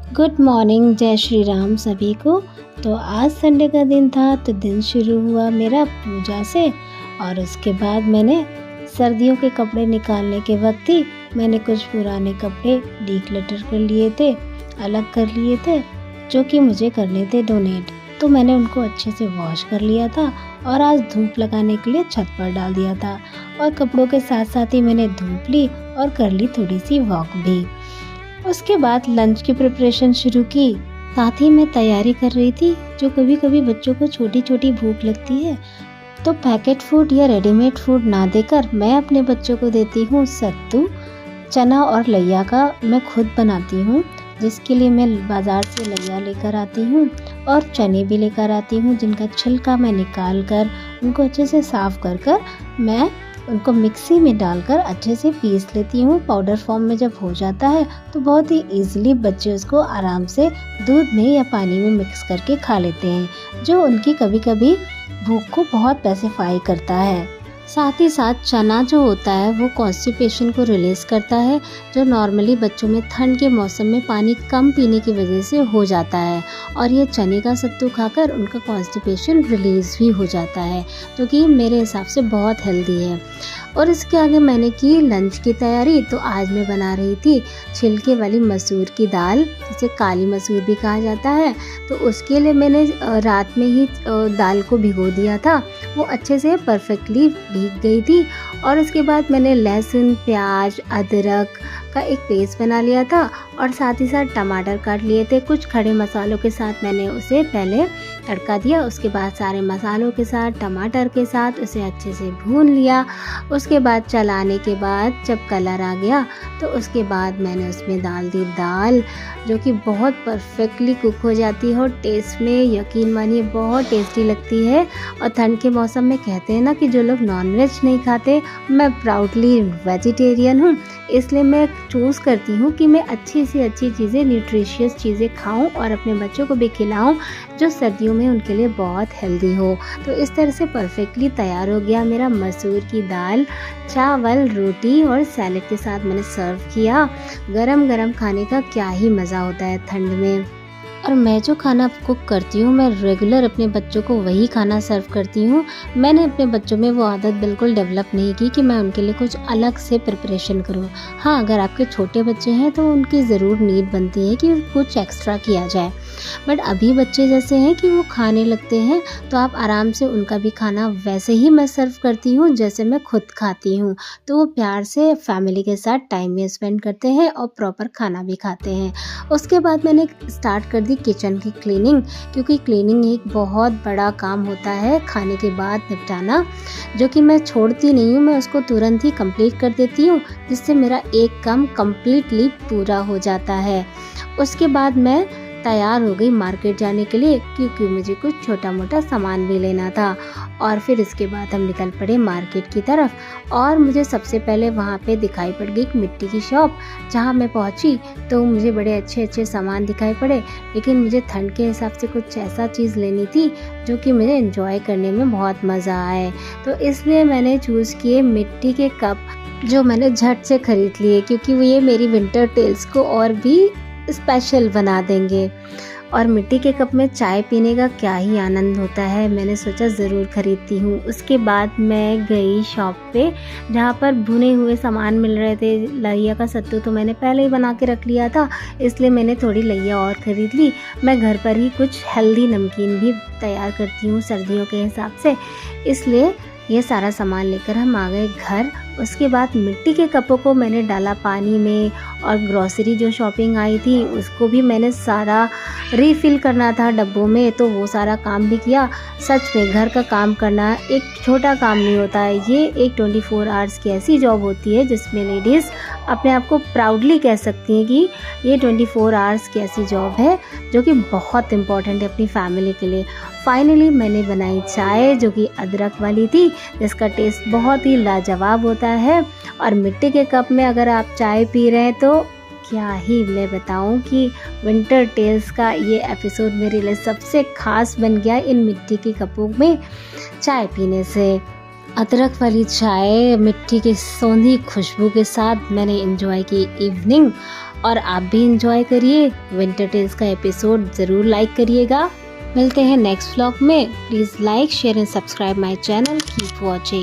Good morning, जय श्री राम सभी को। तो आज संडे का दिन था, तो दिन शुरू हुआ मेरा पूजा से। और उसके बाद मैंने सर्दियों के कपड़े निकालने के वक्त ही मैंने कुछ पुराने कपड़े डीक्लटर कर लिए थे, अलग कर लिए थे, जो कि मुझे करने थे डोनेट। तो मैंने उनको अच्छे से वॉश कर लिया था और आज धूप लगाने के लिए छत पर डाल दिया था। और कपड़ों के साथ साथ ही मैंने धूप ली और कर ली थोड़ी सी वॉक भी। उसके बाद लंच की प्रिपरेशन शुरू की। साथ ही मैं तैयारी कर रही थी। जो कभी कभी बच्चों को छोटी छोटी भूख लगती है, तो पैकेट फूड या रेडीमेड फूड ना देकर मैं अपने बच्चों को देती हूँ सत्तू, चना और लैया का मैं खुद बनाती हूँ, जिसके लिए मैं बाज़ार से लैया लेकर आती हूँ और चने भी लेकर आती हूँ, जिनका छिलका मैं निकाल कर उनको अच्छे से साफ़ कर मैं उनको मिक्सी में डालकर अच्छे से पीस लेती हूँ। पाउडर फॉर्म में जब हो जाता है तो बहुत ही इजीली बच्चे उसको आराम से दूध में या पानी में मिक्स करके खा लेते हैं, जो उनकी कभी कभी भूख को बहुत पैसिफाई करता है। साथ ही साथ चना जो होता है वो कॉन्स्टिपेशन को रिलीज़ करता है, जो नॉर्मली बच्चों में ठंड के मौसम में पानी कम पीने की वजह से हो जाता है। और ये चने का सत्तू खाकर उनका कॉन्स्टिपेशन रिलीज़ भी हो जाता है, जो कि मेरे हिसाब से बहुत हेल्दी है। और इसके आगे मैंने की लंच की तैयारी। तो आज मैं बना रही थी छिलके वाली मसूर की दाल, जिसे काली मसूर भी कहा जाता है। तो उसके लिए मैंने रात में ही दाल को भिगो दिया था। वो अच्छे से परफेक्टली भीग गई थी। और उसके बाद मैंने लहसुन, प्याज, अदरक का एक पेस्ट बना लिया था और साथ ही साथ टमाटर काट लिए थे। कुछ खड़े मसालों के साथ मैंने उसे पहले तड़का दिया। उसके बाद सारे मसालों के साथ, टमाटर के साथ उसे अच्छे से भून लिया। उसके बाद चलाने के बाद जब कलर आ गया, तो उसके बाद मैंने उसमें डाल दी दाल, जो कि बहुत परफेक्टली कुक हो जाती है और टेस्ट में यकीन मानिए बहुत टेस्टी लगती है। और ठंड के मौसम में कहते हैं ना कि जो लोग नॉनवेज नहीं खाते, मैं प्राउडली वेजिटेरियन हूँ, इसलिए मैं चूज़ करती हूँ कि मैं अच्छी से अच्छी चीज़ें, न्यूट्रिशियस चीज़ें खाऊं और अपने बच्चों को भी खिलाऊं, जो सर्दियों में उनके लिए बहुत हेल्दी हो। तो इस तरह से परफेक्टली तैयार हो गया मेरा मसूर की दाल। चावल, रोटी और सैलेड के साथ मैंने सर्व किया। गरम गरम खाने का क्या ही मज़ा होता है ठंड में। और मैं जो खाना कुक करती हूँ, मैं रेगुलर अपने बच्चों को वही खाना सर्व करती हूँ। मैंने अपने बच्चों में वो आदत बिल्कुल डेवलप नहीं की कि मैं उनके लिए कुछ अलग से प्रिपरेशन करूँ। हाँ, अगर आपके छोटे बच्चे हैं तो उनकी ज़रूर नीड बनती है कि कुछ एक्स्ट्रा किया जाए। बट अभी बच्चे जैसे हैं कि वो खाने लगते हैं, तो आप आराम से उनका भी खाना वैसे ही मैं सर्व करती हूँ जैसे मैं खुद खाती हूँ। तो वो प्यार से फैमिली के साथ टाइम भी स्पेंड करते हैं और प्रॉपर खाना भी खाते हैं। उसके बाद मैंने स्टार्ट कर दी किचन की क्लीनिंग, क्योंकि क्लीनिंग एक बहुत बड़ा काम होता है खाने के बाद निपटाना, जो कि मैं छोड़ती नहीं हूँ। मैं उसको तुरंत ही कंप्लीट कर देती हूँ, जिससे मेरा एक काम कंप्लीटली पूरा हो जाता है। उसके बाद मैं तैयार हो गई मार्केट जाने के लिए, क्योंकि मुझे कुछ छोटा मोटा सामान भी लेना था। और फिर इसके बाद हम निकल पड़े मार्केट की तरफ। और मुझे सबसे पहले वहाँ पे दिखाई पड़ गई एक मिट्टी की शॉप। जहाँ मैं पहुँची तो मुझे बड़े अच्छे अच्छे सामान दिखाई पड़े, लेकिन मुझे ठंड के हिसाब से कुछ ऐसा चीज़ लेनी थी जो कि मुझे एंजॉय करने में बहुत मज़ा आए। तो इसलिए मैंने चूज़ किए मिट्टी के कप, जो मैंने झट से ख़रीद लिए, क्योंकि वो ये मेरी विंटर टेल्स को और भी स्पेशल बना देंगे। और मिट्टी के कप में चाय पीने का क्या ही आनंद होता है, मैंने सोचा ज़रूर खरीदती हूँ। उसके बाद मैं गई शॉप पे, जहाँ पर भुने हुए सामान मिल रहे थे। लैया का सत्तू तो मैंने पहले ही बना के रख लिया था, इसलिए मैंने थोड़ी लैया और ख़रीद ली। मैं घर पर ही कुछ हेल्दी नमकीन भी तैयार करती हूँ सर्दियों के हिसाब से, इसलिए ये सारा सामान लेकर हम आ गए घर। उसके बाद मिट्टी के कपों को मैंने डाला पानी में, और ग्रॉसरी जो शॉपिंग आई थी उसको भी मैंने सारा रीफ़िल करना था डब्बों में, तो वो सारा काम भी किया। सच में घर का काम करना एक छोटा काम नहीं होता है, ये एक 24 आवर्स की ऐसी जॉब होती है जिसमें लेडीज़ अपने आप को प्राउडली कह सकती हैं कि ये 24 आवर्स की ऐसी जॉब है जो कि बहुत इम्पॉर्टेंट है अपनी फैमिली के लिए। फाइनली मैंने बनाई चाय, जो कि अदरक वाली थी, जिसका टेस्ट बहुत ही लाजवाब होता है। और मिट्टी के कप में अगर आप चाय पी रहे हैं तो क्या ही मैं बताऊं कि विंटर टेल्स का ये एपिसोड मेरे लिए सबसे ख़ास बन गया इन मिट्टी के कपों में चाय पीने से। अदरक वाली चाय मिट्टी की सौंधी खुशबू के साथ मैंने एंजॉय की इवनिंग। और आप भी इंजॉय करिए। विंटर टेल्स का एपिसोड ज़रूर लाइक करिएगा। मिलते हैं नेक्स्ट व्लॉग में। Please like share and subscribe my channel. Keep watching.